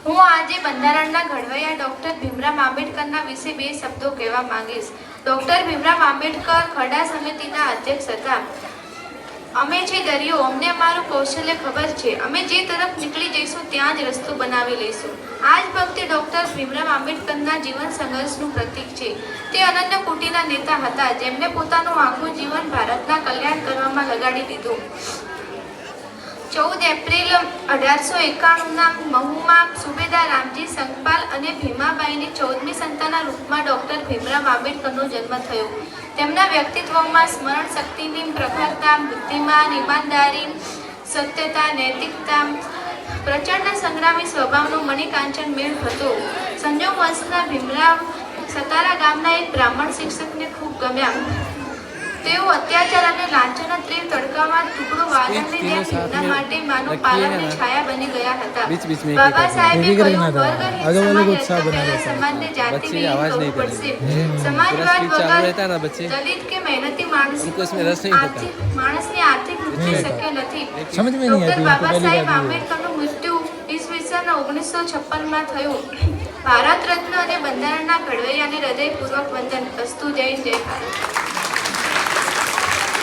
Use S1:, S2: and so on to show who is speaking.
S1: હું આજે બંધારણના ઘડવૈયા ડોક્ટર ભીમરાવ આંબેડકરના વિશે બે શબ્દો કહેવા માંગીશ. ડોક્ટર ભીમરાવ આંબેડકર ખરડા સમિતિના અધ્યક્ષ હતા. અમે છે દરિયો, અમને અમારું કૌશલ્ય ખબર છે. અમે જે તરફ નીકળી જઈશું ત્યાં જ રસ્તો બનાવી લઈશું. આ જ ભક્તિ ડોક્ટર ભીમરાવ આંબેડકરના જીવન સંઘર્ષનું પ્રતીક છે. તે અનન્ય કોટીના નેતા હતા જેમને પોતાનું આખું જીવન ભારતના કલ્યાણ કરવામાં લગાડી દીધું. 14 એપ્રિલ 1891ના મહુમાં સુબેદાર રામજી સંકપાલ અને ભીમાબાઈની 14મી સંતાનના રૂપમાં ડોક્ટર ભીમરાવ આંબેડકરનો જન્મ થયો. તેમના વ્યક્તિત્વમાં સ્મરણ શક્તિની પ્રખરતા, બુદ્ધિમાન, ઈમાનદારી, સત્યતા, નૈતિકતા, પ્રચંડ સંગ્રામી સ્વભાવનો મણિકાંચન મેળ હતો. સંજોગ વંશના ભીમરાવ સતારા ગામના એક બ્રાહ્મણ શિક્ષકને ખૂબ ગમ્યા. તેઓ અત્યાચાર અને લાંછના તીવ્ર તડકામાં ટુકડો વાદળની જેમ તેમના માટે માનવ પાલનની છાયા બની ગયા હતા. બાબા સાહેબે કહ્યું, વર્ગહીન સમાજ સમાજને જાતિ વિહીન કરવું પડશે. સમાજવાદ વગર દલિત કે મહેનતી માણસની આર્થિક વૃદ્ધિ શક્ય નથી. ડોક્ટર બાબા સાહેબ આંબેડકરનું મૃત્યુ ઈસવીસન 1956માં થયું. ભારત રત્ન અને બંધારણના ઘડવૈયાને હૃદયપૂર્વક વંદન. અસ્તુ. જય જય ભારત.